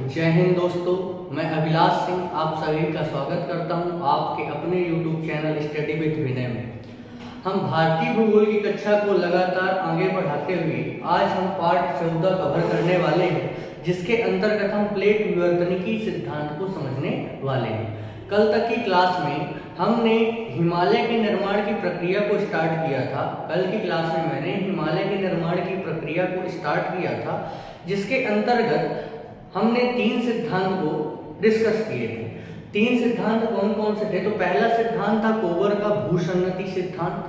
जय हिंद दोस्तों, मैं अभिलाष सिंह आप सभी का स्वागत करता हूं आपके अपने YouTube चैनल स्टडी विद विनय में। हम भारतीय भूगोल की कक्षा को लगातार आगे बढ़ाते हुए आज हम पार्ट 14 कवर करने वाले हैं, जिसके अंतर्गत हम प्लेट विवर्तनिकी सिद्धांत को समझने वाले हैं। कल तक की क्लास में हमने हिमालय के निर्माण की प्रक्रिया को स्टार्ट किया था। कल की क्लास में मैंने हिमालय के निर्माण की प्रक्रिया को स्टार्ट किया था, जिसके अंतर्गत हमने 3 सिद्धांत को डिस्कस किए थे। 3 सिद्धांत कौन कौन से थे? तो पहला सिद्धांत था कोबर का भूसंगति सिद्धांत,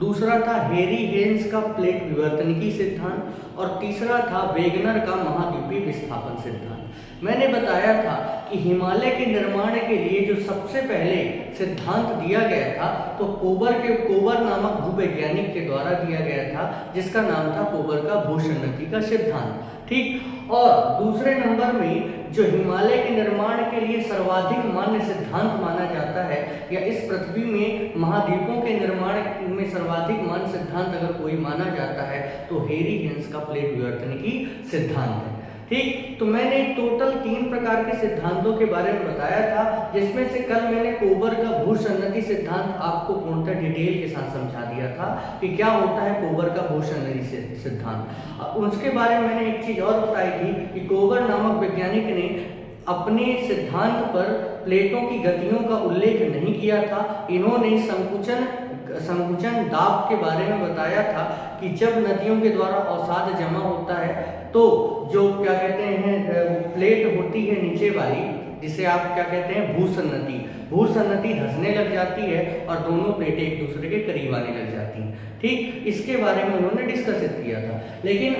दूसरा था हेरी हेन्स का प्लेट विवर्तनिकी सिद्धांत और तीसरा था वेगनर का महाद्वीपीय विस्थापन सिद्धांत। मैंने बताया था कि हिमालय के निर्माण के लिए जो सबसे पहले सिद्धांत दिया गया था तो कोबर नामक भूवैज्ञानिक के द्वारा दिया गया था, जिसका नाम था कोबर का भूसंगति का सिद्धांत। ठीक, और दूसरे नंबर में जो हिमालय के निर्माण के लिए सर्वाधिक मान्य सिद्धांत माना जाता है या इस पृथ्वी में महाद्वीपों के निर्माण में सर्वाधिक मान्य सिद्धांत अगर कोई माना जाता है तो हेरी हेन्स का प्लेट विवर्तनिकी सिद्धांत है। ठीक, तो मैंने टोटल 3 प्रकार के सिद्धांतों के बारे में बताया था, जिसमें से कल मैंने कोबर का भूसंगति सिद्धांत आपको पूर्णतः डिटेल के साथ समझा दिया था कि क्या होता है कोबर का भूसंगति सिद्धांत। उसके बारे में मैंने एक चीज और बताई थी कि कोबर नामक वैज्ञानिक ने अपने सिद्धांत पर प्लेटों की गतियों का उल्लेख नहीं किया था। इन्होंने संकुचन दाब के बारे में बताया था कि जब नदियों के द्वारा अवसाद जमा होता है तो जो क्या कहते हैं प्लेट होती है नीचे वाली, जिसे आप क्या कहते हैं भूसंगति धंसने लग जाती है और दोनों प्लेटें एक दूसरे के करीब आने लग जाती हैं। ठीक, इसके बारे में उन्होंने डिस्कस किया था। लेकिन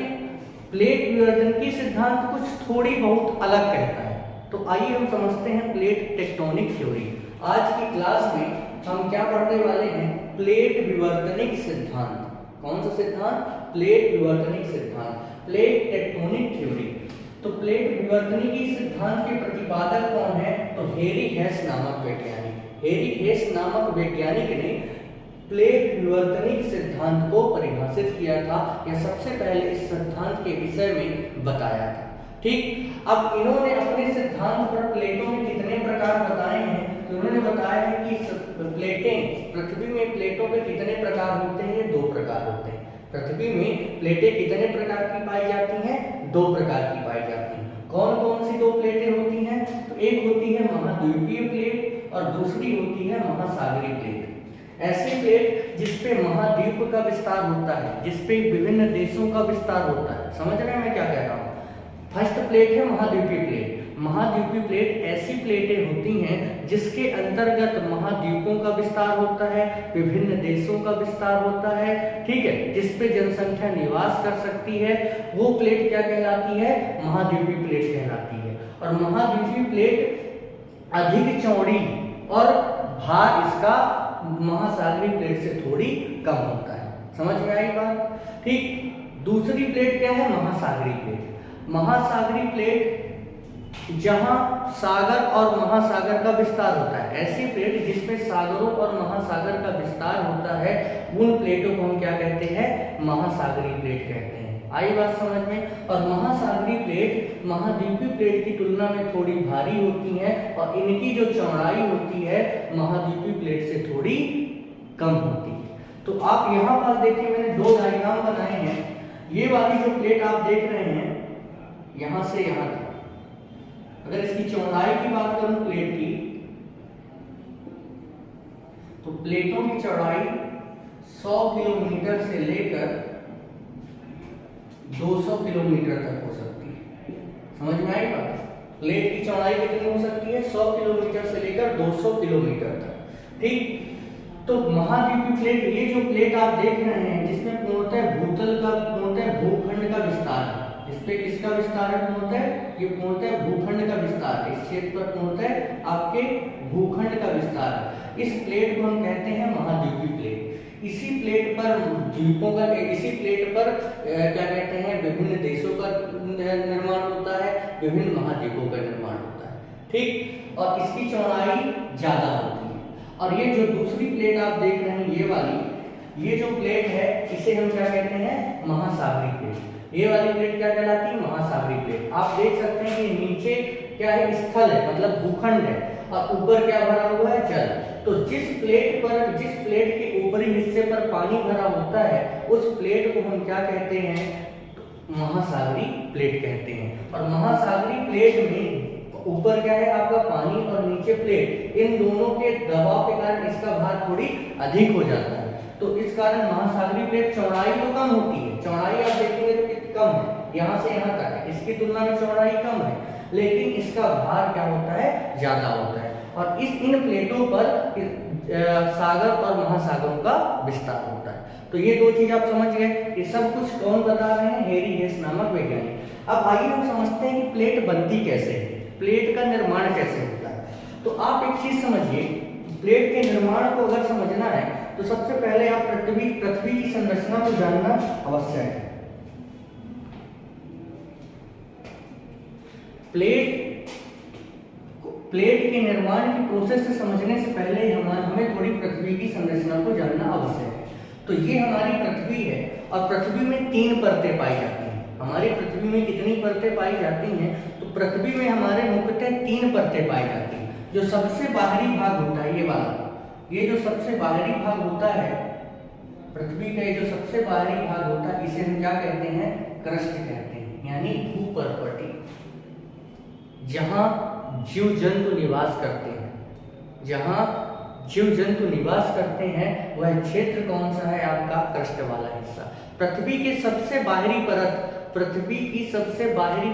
प्लेट विवर्तनिकी सिद्धांत कुछ थोड़ी बहुत अलग कहता है। तो आइए हम समझते हैं प्लेट टेक्टोनिक थ्योरी। आज की क्लास में हम क्या पढ़ने वाले हैं? प्लेट विवर्तनिक सिद्धांत। कौन सा सिद्धांत? प्लेट विवर्तनिक सिद्धांत, प्लेट टेक्टोनिक थ्योरी। तो प्लेट विवर्तनिकी सिद्धांत के प्रतिपादक कौन है? तो हेरी हेस नामक वैज्ञानिक। हेरी हेस नामक वैज्ञानिक ने प्लेट विवर्तनिक सिद्धांत को परिभाषित किया था या सबसे पहले इस सिद्धांत के विषय में बताया था। ठीक, अब इन्होंने अपने सिद्धांत पर प्लेटों के कितने प्रकार बताए हैं? तो उन्होंने बताया है कि प्लेटें, पृथ्वी में प्लेटों के कितने प्रकार होते हैं? ये 2 प्रकार होते हैं। पृथ्वी में प्लेटें कितने प्रकार की पाई जाती हैं? 2 प्रकार की पाई जाती हैं। कौन कौन सी 2 प्लेटें होती हैं? तो एक होती है महाद्वीपीय प्लेट और दूसरी होती है महासागरीय प्लेट। ऐसी प्लेट जिसपे महाद्वीप का विस्तार होता है, जिसपे विभिन्न देशों का विस्तार होता है। समझ रहे हैं मैं क्या कह रहा हूँ? फर्स्ट प्लेट है महाद्वीपीय प्लेट। महाद्वीपीय प्लेट ऐसी प्लेटें होती हैं जिसके अंतर्गत महाद्वीपों का विस्तार होता है, विभिन्न देशों का विस्तार होता है। ठीक है, जिसपे जनसंख्या निवास कर सकती है, वो प्लेट क्या कहलाती है? महाद्वीपीय प्लेट कहलाती है। और महाद्वीपीय प्लेट अधिक चौड़ी और भार इसका महासागरीय प्लेट से थोड़ी कम होता है। समझ में आई बात? ठीक, दूसरी प्लेट क्या है? महासागरीय प्लेट। महासागरीय प्लेट जहां सागर और महासागर का विस्तार होता है, ऐसी प्लेट जिसमें सागरों और महासागर का विस्तार होता है, उन प्लेटों को हम क्या कहते हैं? महासागरीय प्लेट कहते हैं। आई बात समझ में? और महासागरीय प्लेट महाद्वीपीय प्लेट की तुलना में थोड़ी भारी होती है और इनकी जो चौड़ाई होती है महाद्वीपीय प्लेट से थोड़ी कम होती है। तो आप यहाँ पास देखिए, मैंने 2 डायग्राम बनाए हैं। ये वाली जो प्लेट आप देख रहे हैं यहां से यहां तक, अगर इसकी चौड़ाई की बात करूं प्लेट की, तो प्लेटों की चौड़ाई 100 किलोमीटर से लेकर 200 किलोमीटर तक हो सकती है। समझ में आई बात? प्लेट की चौड़ाई कितनी हो सकती है? 100 किलोमीटर से लेकर 200 किलोमीटर तक। ठीक, तो महाद्वीपीय प्लेट, ये जो प्लेट आप देख रहे हैं जिसमें पूर्णतः भूखंड का विस्तार है, जिसपे किसका विस्तार है? ये पूर्णतः भूखंड का विस्तार है। इस क्षेत्र पर पूर्णतः आपके भूखंड का विस्तार है। इस प्लेट को हम कहते हैं महाद्वीपीय प्लेट। इसी प्लेट पर द्वीपों का, इसी प्लेट पर क्या कहते हैं विभिन्न देशों का निर्माण होता है, विभिन्न महाद्वीपों का निर्माण होता है। ठीक, और इसकी चौड़ाई ज्यादा होती है। और ये जो दूसरी प्लेट आप देख रहे हैं, ये वाली, ये जो प्लेट है इसे हम क्या कहते हैं? महासागरीय प्लेट। ये वाली प्लेट क्या कहलाती है? महासागरीय प्लेट। आप देख सकते हैं कि नीचे क्या है? स्थल है, मतलब भूखंड है, और ऊपर क्या भरा हुआ है? जल। तो जिस प्लेट के ऊपरी हिस्से पर पानी भरा होता है उस प्लेट को हम क्या कहते हैं? महासागरीय प्लेट कहते हैं। और महासागरीय प्लेट में ऊपर क्या है आपका? पानी, और नीचे प्लेट। इन दोनों के दबाव के कारण इसका भार थोड़ी अधिक हो जाता है। तो इस कारण महासागरीय प्लेट चौड़ाई तो कम होती है, चौड़ाई आप देखेंगे तो कितनी कम है, यहाँ से यहाँ तक है, इसकी तुलना में चौड़ाई कम है, लेकिन इसका भार क्या होता है? ज्यादा होता है। और इन प्लेटों पर सागर और महासागरों का विस्तार होता है। तो ये दो चीज आप समझ गए। ये सब कुछ कौन बता रहे हैं? हेरी हेस नामक वैज्ञानिक। अब आइए हम समझते हैं कि प्लेट बनती कैसे है, प्लेट का निर्माण कैसे होता है। तो आप एक चीज समझिए, प्लेट के निर्माण को अगर समझना है तो सबसे पहले आप पृथ्वी की संरचना को जानना आवश्यक है। प्लेट के निर्माण की प्रोसेस से समझने से पहले हमें थोड़ी पृथ्वी की संरचना को जानना आवश्यक है। तो ये हमारी पृथ्वी है, और पृथ्वी में 3 परतें पाई जाती हैं। हमारी पृथ्वी में कितनी परतें पाई जाती हैं? तो पृथ्वी में हमारे मुख्यतः 3 परतें पाई जाती हैं। जो सबसे बाहरी भाग होता है, ये वाला, ये जो सबसे बाहरी भाग होता है पृथ्वी का, ये जो सबसे बाहरी भाग होता है, इसे हम क्या कहते हैं? क्रस्ट कहते हैं, यानी भूपर्पटी, जहां जीव जंतु निवास करते हैं। जहां जीव जंतु निवास करते हैं वह क्षेत्र कौन सा है? आपका क्रस्ट वाला हिस्सा। पृथ्वी की सबसे बाहरी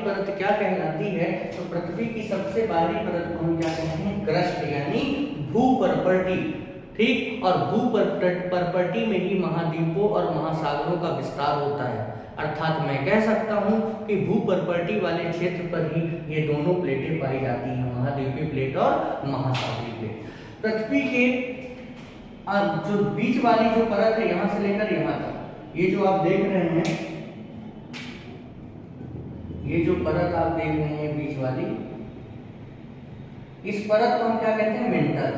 परत क्या कहलाती है? तो पृथ्वी की सबसे बाहरी परत को हम क्या कहते हैं? क्रस्ट, यानी भूपर्पटी। ठीक, और भूपर्पटी में ही महाद्वीपों और महासागरों का विस्तार होता है। अर्थात मैं कह सकता हूं कि भूपर्पटी वाले क्षेत्र पर ही ये दोनों प्लेटें पाई जाती हैं, महाद्वीपीय प्लेट और महासागरीय प्लेट। पृथ्वी के जो बीच वाली जो परत है, यहां से लेकर यहां तक, ये जो आप देख रहे हैं, ये जो परत आप देख रहे हैं बीच वाली, इस परत को हम क्या कहते हैं? मेंटल।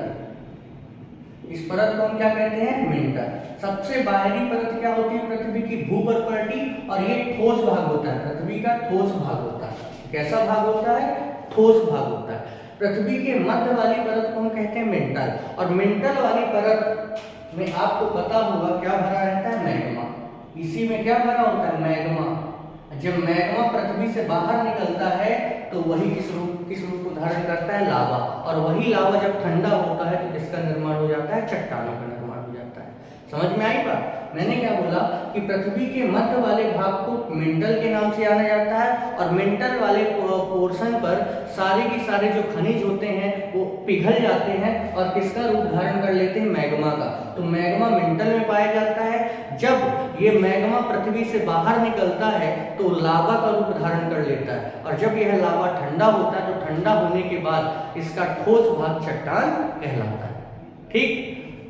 इस परत को हम क्या कहते हैं? मेंटल। सबसे बाहरी परत क्या होती है पृथ्वी की? भूपर्पटी, और ये ठोस भाग होता है, पृथ्वी का ठोस भाग होता है। कैसा भाग होता है? ठोस भाग होता है। पृथ्वी के मध्य वाली परत को हम कहते हैं मेंटल, और मेंटल वाली परत में आपको पता होगा क्या भरा रहता है? मैग्मा। इसी में क्या भरा होता है? मैग्मा। जब मैग्मा पृथ्वी से बाहर निकलता है तो वही किस रूप को धारण करता है? लावा। और वही लावा जब ठंडा होता है तो किसका निर्माण हो जाता है? चट्टानों का निर्माण हो जाता है। समझ में आई बात? मैंने क्या बोला कि पृथ्वी के मध्य वाले भाग को मेंटल के नाम से जाना जाता है, और मेंटल वाले पोर्शन पर सारे के सारे जो खनिज होते हैं वो पिघल जाते हैं और किसका रूप धारण कर लेते हैं? मैग्मा का। तो मैग्मा मेंटल में पाया जाता है। जब ये मैग्मा पृथ्वी से बाहर निकलता है तो लावा का रूप धारण कर लेता है, और जब यह लावा ठंडा होता है तो ठंडा होने के बाद इसका ठोस भाग चट्टान कहलाता है। ठीक,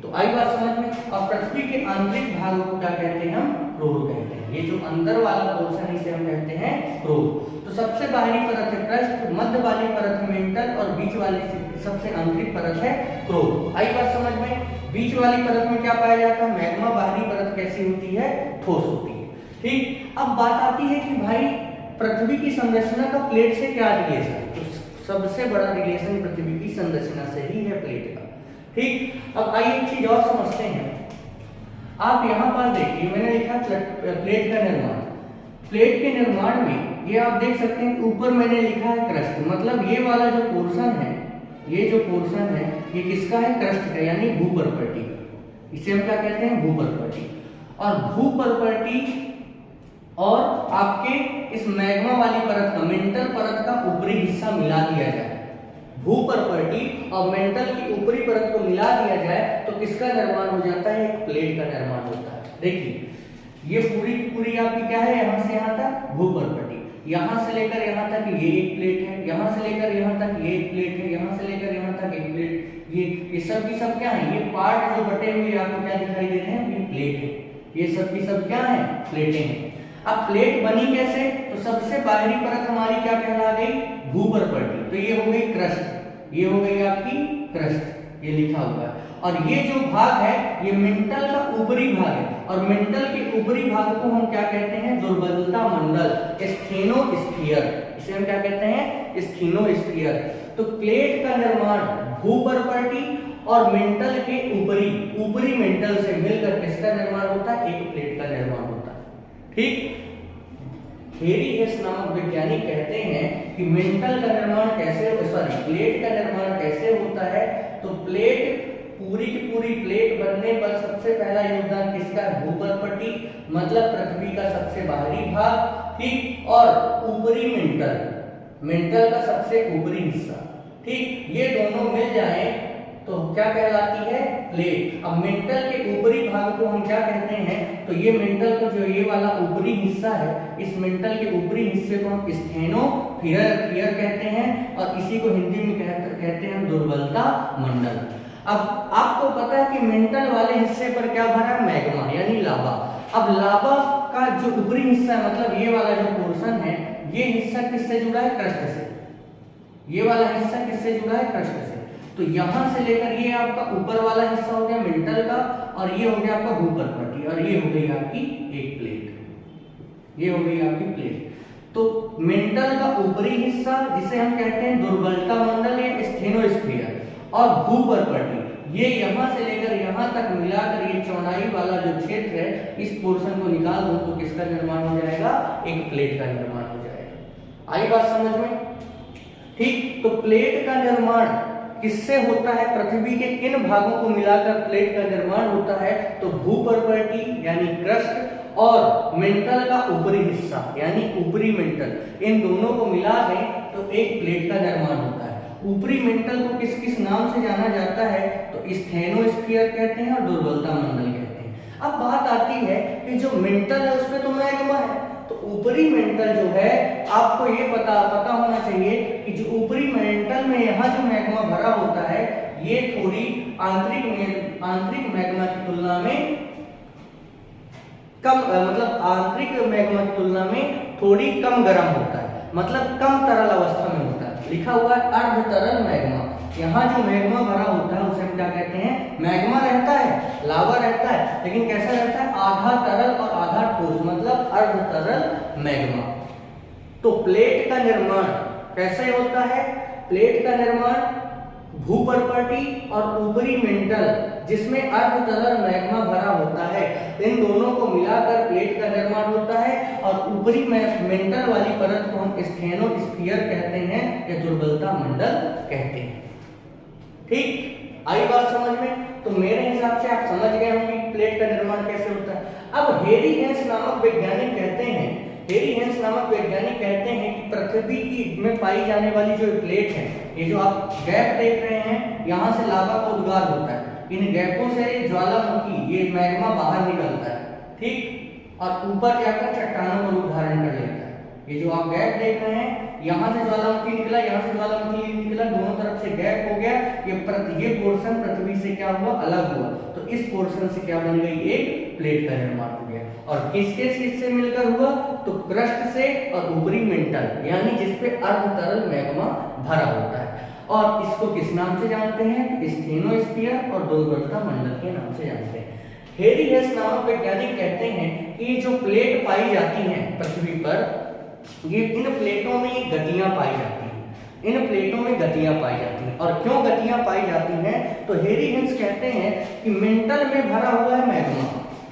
तो आई बात समझ में। और पृथ्वी के आंतरिक भाग को क्या कहते हैं? हम क्रोर कहते हैं। ये जो अंदर वाला पोर्शन इसे हम कहते हैं क्रोर। तो सबसे बाहरी परत है क्रस्ट, मध्य वाली परत है मेंटल, और बीच वाली सबसे आंतरिक परत है क्रोर। आई बात समझ में। बीच वाली परत में क्या पाया जाता है? मैग्मा। बाहरी परत कैसी होती है? ठोस होती है। ठीक, अब बात आती है कि भाई पृथ्वी की संरचना का प्लेट से क्या रिलेशन है? तो सबसे बड़ा रिलेशन पृथ्वी की संरचना से ही है, प्लेट का। ठीक, अब आइए एक चीज और समझते हैं। आप यहाँ पर देखिए, मैंने लिखा प्लेट का निर्माण। प्लेट के निर्माण में ये आप देख सकते हैं, ऊपर मैंने लिखा है क्रस्ट, मतलब ये वाला जो पोर्शन है, ये जो पोर्शन है ये किसका है? क्रस्ट का, यानी भूपर्पटी। इसे हम क्या कहते हैं? भूपर्पटी। और भूपर्पटी और आपके इस मैग्मा वाली परत का, मेंटल परत का ऊपरी हिस्सा मिला दिया जाए, भूपर्पटी और मेंटल की ऊपरी परत को मिला दिया जाए तो किसका निर्माण हो जाता है? एक प्लेट का निर्माण होता है। देखिए, ये पूरी पूरी आपकी क्या है? यहाँ से यहाँ तक भूपर्पटी, यहाँ से लेकर यहाँ तक ये एक प्लेट है, यहाँ से लेकर यहाँ तक ये एक प्लेट है, यहाँ से लेकर यहाँ तक एक प्लेट। ये सब की सब क्या है? ये पार्ट जो बटे हुए आपको क्या दिखाई दे रहे हैं? ये प्लेट है। ये सब की सब क्या है? प्लेटें हैं। अब प्लेट बनी कैसे? तो सबसे बाहरी परत हमारी क्या कहला गई? भूपर्पटी। तो ये हो गई क्रस्ट, ये हो गई आपकी क्रस्ट, ये लिखा हुआ है। और ये जो भाग है ये मेंटल का ऊपरी भाग है, और मेंटल के ऊपरी भाग को हम क्या कहते हैं, दुर्बलता मंडल, स्थेनोस्फीयर। इसे हम क्या कहते हैं, स्थेनोस्फीयर। तो प्लेट का निर्माण भूपर्पटी और मेंटल के ऊपरी मेंटल से मिलकर किसका निर्माण होता है, एक प्लेट का निर्माण होता है। ठीक। हेरी हेस नामक वैज्ञानिक कहते हैं कि मेंटल का निर्माण प्लेट का निर्माण कैसे होता है। तो प्लेट, पूरी की पूरी प्लेट बनने पर सबसे पहला योगदान किसका है, भूपर्पटी मतलब पृथ्वी का सबसे बाहरी भाग, ठीक, और ऊपरी मेंटल का सबसे ऊपरी हिस्सा, ठीक, ये दोनों मिल जाए तो क्या कहलाती है, प्लेट। अब मेंटल के ऊपरी भाग को हम क्या कहते हैं, तो ये मेंटल का जो ये वाला ऊपरी हिस्सा है, इस मेंटल के ऊपरी हिस्से को हम स्थेनोस्फीयर कहते हैं, और इसी को हिंदी में कहते हैं दुर्बलता मंडल। अब आपको पता है कि मेंटल वाले हिस्से पर क्या भरा है, मैग्मा यानी लावा। अब लावा का जो ऊपरी हिस्सा है, मतलब ये वाला जो पोर्शन है, ये हिस्सा किससे जुड़ा है, क्रस्ट से। ये वाला हिस्सा किससे जुड़ा है, क्रस्ट से। तो यहां से लेकर ये आपका ऊपर वाला हिस्सा हो गया मेंटल का, और ये हो गया आपका भूपर्पटी, और ये हो गई आपकी एक प्लेट, ये हो गई आपकी प्लेट। तो मेंटल का ऊपरी हिस्सा जिसे हम कहते हैं दुर्बलता मंडल या स्थेनोस्फीयर, और भूपर्पटी, ये यहां से लेकर यहां तक मिलाकर ये चौड़ाई वाला जो क्षेत्र है, इस पोर्शन को निकाल दो तो किसका निर्माण हो जाएगा, एक प्लेट का निर्माण हो जाएगा। आई बात समझ में, ठीक। तो प्लेट का निर्माण किससे होता है, पृथ्वी के किन भागों को मिलाकर प्लेट का निर्माण होता है, तो भूपर्पटी यानी क्रस्ट और मेंटल का ऊपरी हिस्सा यानी ऊपरी मेंटल, इन दोनों को मिला दें तो एक प्लेट का निर्माण होता है। ऊपरी मेंटल को किस किस नाम से जाना जाता है, तो स्थेनोस्फीयर कहते हैं और दुर्बलता मंडल कहते हैं। अब बात आती है कि जो मेंटल है उसमें तो मैग्मा है, तो ऊपरी मेंटल जो है, आपको ये पता होना चाहिए कि जो ऊपरी मेंटल में यहाँ जो मैग्मा भरा होता है, ये थोड़ी आंतरिक मैग्मा की तुलना में कम, मतलब आंतरिक मैग्मा की तुलना में थोड़ी कम गर्म होता है, मतलब कम तरल अवस्था में होता है। लिखा हुआ है अर्ध तरल मैग्मा। यहाँ जो मैग्मा भरा होता है उसे हम क्या कहते हैं, मैग्मा रहता है, लावा रहता है, लेकिन कैसा रहता है, आधा तरल और आधा ठोस, मतलब अर्ध तरल मैग्मा। तो प्लेट का निर्माण कैसे होता है, प्लेट का निर्माण भूपर्पटी और ऊपरी मेंटल जिसमें अर्ध तरल मैग्मा भरा होता है, इन दोनों को मिलाकर प्लेट का निर्माण होता है, और ऊपरी मेंटल वाली परत को हम स्थेनोस्फीयर कहते हैं या दुर्बलता मंडल कहते हैं। ठीक, आई बात समझ में। तो मेरे हिसाब से आप समझ गए होंगे प्लेट का निर्माण कैसे होता है। अब हेरी हेंस नामक वैज्ञानिक कहते हैं कि पृथ्वी की में पाई जाने वाली जो प्लेट है, ये जो आप गैप देख रहे हैं, यहाँ से लावा का उद्गार होता है, इन गैपों से ज्वालामुखी ये मैग्मा बाहर निकलता है, ठीक, और ऊपर जाकर चट्टानों का रूप धारण कर लेता है। ये जो आप गैप देख रहे हैं, यहाँ से ज्वालामुखी निकला, यहाँ से ज्वालामुखी निकला, दोनों तरफ से गैप हो गया, ये पोर्शन पृथ्वी से क्या हुआ, अलग हुआ, तो इस पोर्शन से क्या बन गई, एक प्लेट का निर्माण हो गया। और किससे मिलकर हुआ, तो क्रस्ट से और ऊपरी मेंटल, यानी जिसपे अर्ध तरल मैग्मा भरा होता है। और इसको किस नाम से जानते हैं, स्थेनोस्फीयर और दुर्बलता मंडल के नाम से जानते हैं। हेरी हेस नामक वैज्ञानिक कहते हैं कि जो प्लेट पाई जाती हैं पृथ्वी पर, ये इन प्लेटों में गतियां पाई जाती हैं, इन प्लेटों में गतियां पाई जाती हैं। और क्यों गतियां पाई जाती हैं, तो हेरी हेंस कहते हैं कि मेंटल में भरा हुआ है मैग्मा,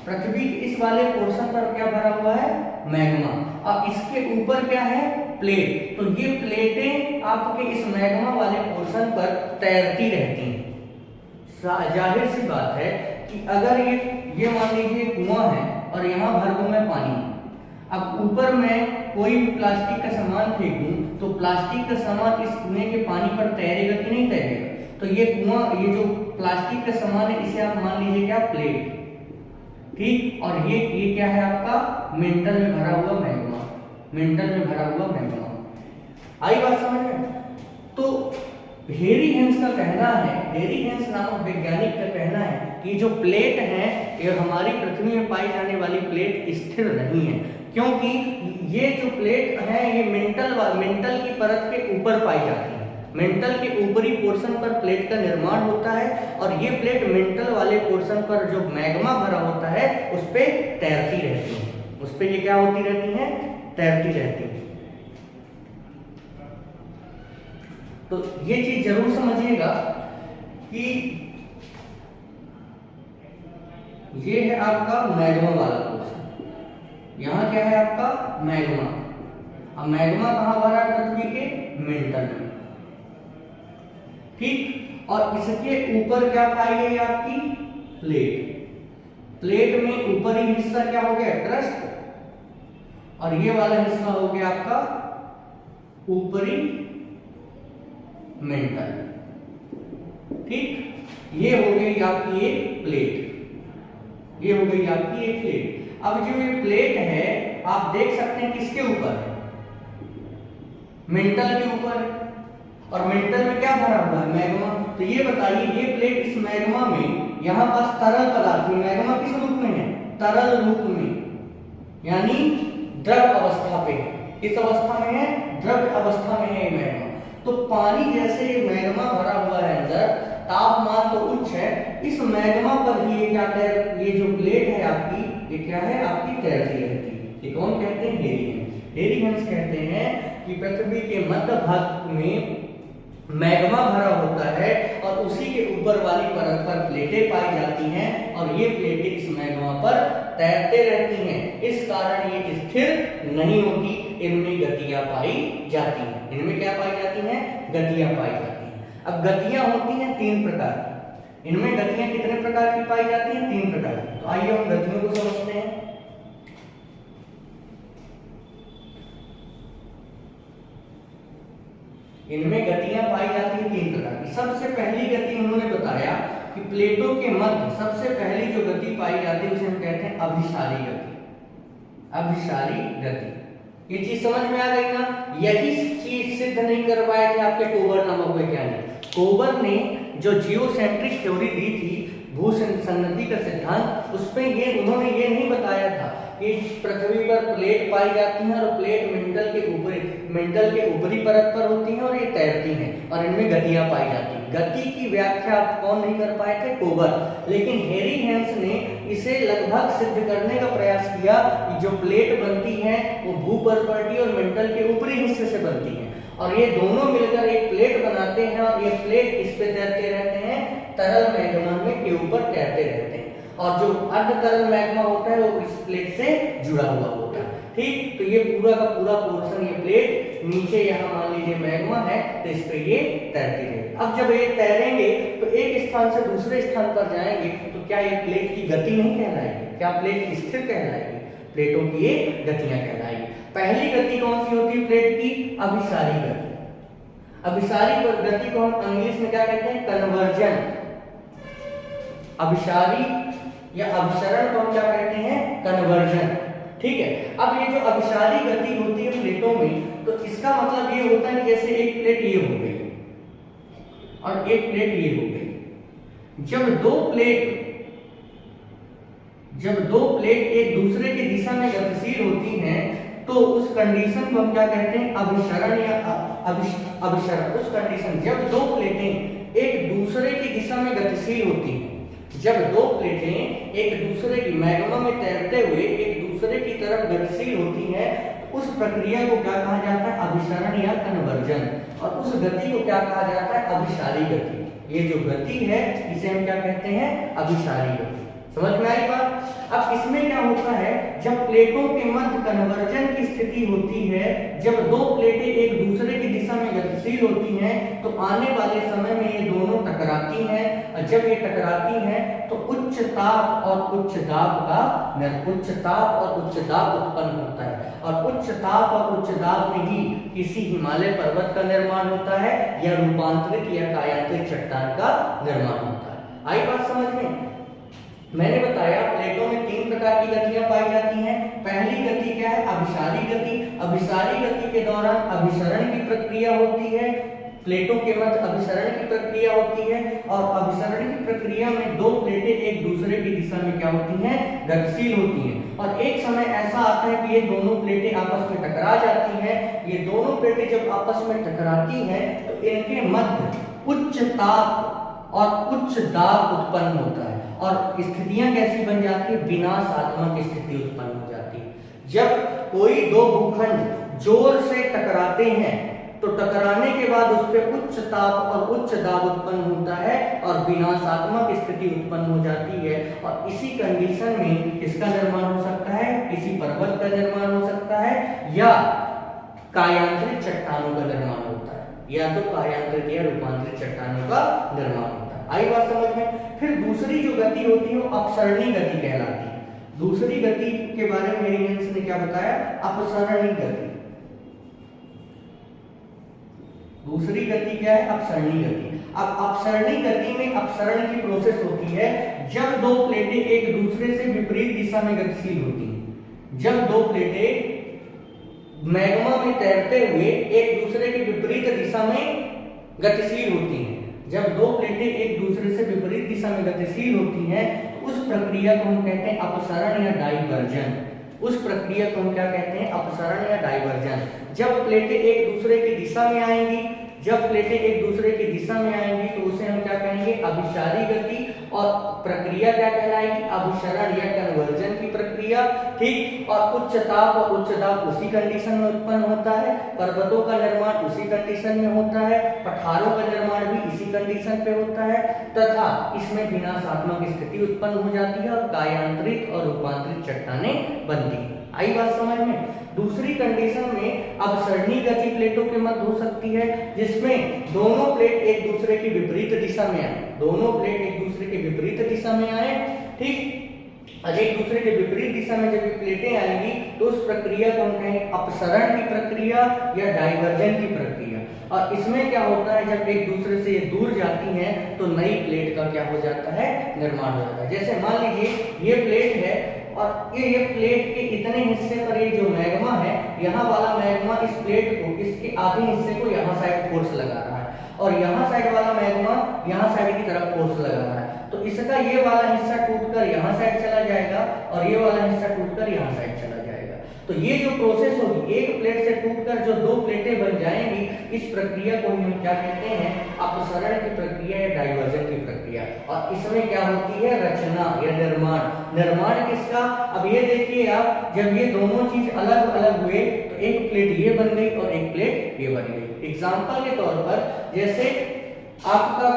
पृथ्वी के इस वाले पोर्शन पर क्या भरा हुआ है, मैग्मा, और इसके ऊपर क्या है, प्लेट। तो ये प्लेटें आपके इस मैग्मा वाले पोर्शन पर तैरती रहती हैं। जाहिर सी बात है कि अगर ये मान लीजिए कुआं है और यहाँ भर दूं मैं पानी, अब ऊपर मैं कोई भी प्लास्टिक का सामान फेंक दूं तो प्लास्टिक का सामान इस कुएं के पानी पर तैरेगा कि नहीं तैरेगा। तो ये कुआं, ये जो प्लास्टिक का सामान है, इसे आप मान लीजिए क्या, प्लेट, ठीक, और ये क्या है आपका, मेंटल में भरा हुआ मैग्मा, मेंटल में भरा हुआ मैग्मा। आई बात समझ में। तो हेरी हेंस का कहना है, हेरी हेंस नामक वैज्ञानिक का कहना है कि जो प्लेट है, ये हमारी पृथ्वी में पाई जाने वाली प्लेट स्थिर नहीं है, क्योंकि ये जो प्लेट है ये मेंटल की परत के ऊपर पाई जाती है। मेंटल के ऊपरी पोर्शन पर प्लेट का निर्माण होता है और ये प्लेट मेंटल वाले पोर्शन पर जो मैग्मा भरा होता है उस पे तैरती रहती है, उस पे ये क्या होती रहती हैं, तैरती रहती है। तो ये चीज जरूर समझिएगा कि ये है आपका मैग्मा वाला पोर्शन, यहाँ क्या है आपका मैग्मा। अब मैग्मा कहाँ भरा है, पृथ्वी के मेंटल में, ठीक। और इसके ऊपर क्या पाई गई आपकी प्लेट, प्लेट में ऊपरी हिस्सा क्या हो गया, क्रस्ट, और ये वाला हिस्सा हो गया आपका ऊपरी मेंटल, ठीक। ये हो गई आपकी एक प्लेट, ये हो गई आपकी एक प्लेट। अब जो ये प्लेट है आप देख सकते हैं किसके ऊपर है, मेंटल के ऊपर है, और मेंटल में क्या भरा हुआ है, मैग्मा। तो ये बताइए ये प्लेट इस मैग्मा में, यहाँ पास तरल पदार्थ है, मैग्मा किस रूप में है, तरल रूप में, यानी द्रव अवस्था पे, किस अवस्था में है, द्रव अवस्था में है मैग्मा। तो पानी जैसे मैग्मा भरा हुआ है अंदर, तापमान तो उच्च है, इस मैग्मा पर ही ये क्या तैर, ये जो प्लेट है आपकी, ये क्या है आपकी तैरती रहती है। ये कौन कहते हैं, हेरीहेंस। हेरीहेंस कहते हैं कि पृथ्वी के मध्य भाग में मैग्मा भरा होता है और उसी के ऊपर वाली परत पर प्लेटें पाई जाती हैं और ये प्लेटें इस मैग्मा पर तैरते रहती हैं। इस कारण ये स्थिर नहीं होती, इनमें गतियां पाई जाती हैं। इनमें क्या पाई जाती हैं, गतियां पाई जाती हैं। अब गतियां होती हैं तीन प्रकार की, इनमें गतियां कितने प्रकार की पाई जाती हैं, तीन प्रकार की। तो आइए हम गतियों को समझते हैं। इनमें गतियां पाई जाती हैं तीन प्रकार की। सबसे पहली गति उन्होंने बताया कि प्लेटों के मध्य सबसे पहली जो गति पाई जाती है उसे हम कहते हैं अभिसारी गति। अभिसारी गति, ये चीज समझ में आ गई ना। यही चीज सिद्ध नहीं कर पाए थे आपके कोबर नामक वैज्ञानिक। कोबर ने जो जियोसेंट्रिक थ्योरी दी थी, भूसंगति का सिद्धांत, उसपे ये उन्होंने ये नहीं बताया था कि पृथ्वी पर प्लेट पाई जाती हैं और प्लेट मेंटल के ऊपरी परत पर होती हैं और ये तैरती हैं और इनमें गतियां पाई जाती हैं। गति की व्याख्या आप कौन नहीं कर पाए थे, कोबर। लेकिन हेरीहेंस ने इसे लगभग सिद्ध करने का प्रयास किया कि जो प्लेट बनती है वो भूपर्पटी और मेंटल के ऊपरी हिस्से से बनती है और ये दोनों मिलकर एक प्लेट बनाते हैं और ये प्लेट इस पे तैरते रहते हैं, तरल मैग्मा में के ऊपर तैरते रहते हैं और जो अर्ध तरल मैग्मा होता है वो इस प्लेट से जुड़ा हुआ होता है, ठीक। तो ये पूरा का पूरा पोर्शन, ये प्लेट नीचे यहाँ मान लीजिए मैग्मा है तो इस पे ये तैरती रहेगी। अब जब ये तैरेंगे तो एक स्थान से दूसरे स्थान पर जाएंगे तो क्या ये प्लेट की गति नहीं कहलाएगी, क्या प्लेट स्थिर कहलाएगी, प्लेटोप्लेटों की ये गतियां कहलाएगी। पहली गति कौन सी होती है प्लेट की? अभिसारी गति। अभिसारी गति को हम इंग्लिश में क्या कहते हैं? कन्वर्जन। अभिसारी या अभिसरण को हम क्या कहते हैं? कन्वर्जन। ठीक है। अब ये जो अभिसारी गति होती है प्लेटों में, तो इसका मतलब ये होता है जैसे एक प्लेट ये हो गई और एक प्लेट ये हो गई। जब दो प्लेट एक दूसरे की दिशा में गतिशील होती हैं तो उस कंडीशन को हम क्या कहते हैं? अभिसरण या अभिसरण। उस कंडीशन जब दो प्लेटें एक दूसरे की दिशा में गतिशील होती हैं, जब दो प्लेटें एक दूसरे की मैग्मा में तैरते हुए एक दूसरे की तरफ गतिशील होती हैं, उस प्रक्रिया को क्या कहा जाता है? अभिसरण या कन्वर्जन। और उस गति को क्या कहा जाता है? अभिसारी गति। ये जो गति है इसे हम क्या कहते हैं? अभिसारी गति। समझ में आई बात? अब इसमें क्या होता है, जब प्लेटों के मध्य कन्वर्जन की स्थिति होती है, जब दो प्लेटें एक दूसरे की दिशा में गतिशील होती हैं, तो आने वाले समय में ये दोनों टकराती हैं। और जब ये टकराती हैं तो उच्च ताप और उच्च दाब उत्पन्न होता है। और उच्च ताप और उच्च दाब में ही किसी हिमालय पर्वत का निर्माण होता है या रूपांतरित या कायांतरित चट्टान का निर्माण होता है। आई बात समझ में? मैंने बताया प्लेटों में तीन प्रकार की गतियां पाई जाती हैं। पहली गति क्या है? अभिसारी गति। अभिसारी गति के दौरान अभिसरण की प्रक्रिया होती है, प्लेटों के मध्य अभिसरण की प्रक्रिया होती है और अभिसरण की प्रक्रिया में दो प्लेटें एक दूसरे की दिशा में क्या होती हैं, गतिशील होती हैं। और एक समय ऐसा आता है कि ये दोनों प्लेटें आपस में टकरा जाती हैं। ये दोनों प्लेटें जब आपस में टकराती हैं तो इनके मध्य उच्च ताप और उच्च दाब उत्पन्न होता है और स्थितियां कैसी बन जाती है, विनाशात्मक स्थिति उत्पन्न हो जाती है। जब कोई दो भूखंड जोर से टकराते हैं तो टकराने के बाद उस पर उच्च ताप और उच्च दाब उत्पन्न होता है और विनाशात्मक स्थिति उत्पन्न हो जाती है। और इसी कंडीशन में किसका निर्माण हो सकता है, किसी पर्वत का निर्माण हो सकता है या कायांतरित चट्टानों का निर्माण होता है, या तो कायांतरित या रूपांतरित चट्टानों का निर्माण होता है। आई बात समझ में। फिर दूसरी जो गति होती है वो अपसरणी गति कहलाती है। दूसरी गति के बारे में एरियंस ने क्या बताया, अपसरणी गति। दूसरी गति क्या है, अपसरणी गति। अब अपसरणी गति में अपसरण की प्रोसेस होती है जब दो प्लेटें एक दूसरे से विपरीत दिशा में गतिशील होती हैं। जब दो प्लेटें मैग्मा में तैरते हुए एक दूसरे के विपरीत दिशा में गतिशील होती हैं, जब दो प्लेटें एक दूसरे से विपरीत दिशा में गतिशील होती हैं, उस प्रक्रिया को हम कहते हैं अपसरण या डाइवर्जन। उस प्रक्रिया को हम क्या कहते हैं, अपसरण या डाइवर्जन। जब प्लेटें एक दूसरे की दिशा में आएंगी, जब प्लेटें एक दूसरे की दिशा में आएंगी तो उसे हम क्या कहेंगे, अभिसारी गति। और प्रक्रिया क्या कहलाएगी, अभिसरण या कन्वर्जन की प्रक्रिया। ठीक। और उच्च ताप और उच्च दाब उसी कंडीशन में उत्पन्न होता है, पर्वतों का निर्माण उसी कंडीशन में होता है, पठारों का निर्माण भी इसी कंडीशन पे होता है, तथा इसमें विनाशात्मक स्थिति उत्पन्न हो जाती है और कायांतरित और रूपांतरित चट्टानें बनती है। आई बात समझ में। दूसरी कंडीशन में अपसरणी गति प्लेटों के मध्य हो सकती है जिसमें दोनों प्लेट एक दूसरे की विपरीत दिशा में आए, दोनों प्लेट एक दूसरे के विपरीत दिशा में आए। ठीक। और एक दूसरे के विपरीत दिशा में जब प्लेटें आएंगी तो उस प्रक्रिया को हम कहेंगे अपसरण की प्रक्रिया या डाइवर्जन की प्रक्रिया। और इसमें क्या होता है, जब एक दूसरे से ये दूर जाती हैं तो नई प्लेट का क्या हो जाता है, निर्माण हो जाता है। जैसे मान लीजिए ये प्लेट है और ये प्लेट के इतने हिस्से पर ये जो मैग्मा है, यहाँ वाला मैग्मा इस प्लेट को, इसके आधे हिस्से को यहाँ साइड फोर्स लगा रहा है और यहाँ साइड वाला मैग्मा यहाँ साइड की तरफ फोर्स लगा रहा है। तो इसका ये वाला हिस्सा टूटकर यहाँ साइड चला जाएगा और ये वाला हिस्सा टूटकर यहाँ साइड चला जाएगा। तो ये जो प्रोसेस होगी, एक प्लेट से टूटकर जो दो प्लेटें बन जाएंगी, इस प्रक्रिया को हम क्या कहते हैं, अपसरण की प्रक्रिया या डाइवर्जन की प्रक्रिया। और इसमें क्या होती है, रचना या निर्माण। निर्माण किसका, अब ये देखिए आप, जब ये दोनों चीज अलग अलग हुए तो एक प्लेट ये बन गई और एक प्लेट ये बन गई। एग्जाम्पल के तौर पर जैसे आपका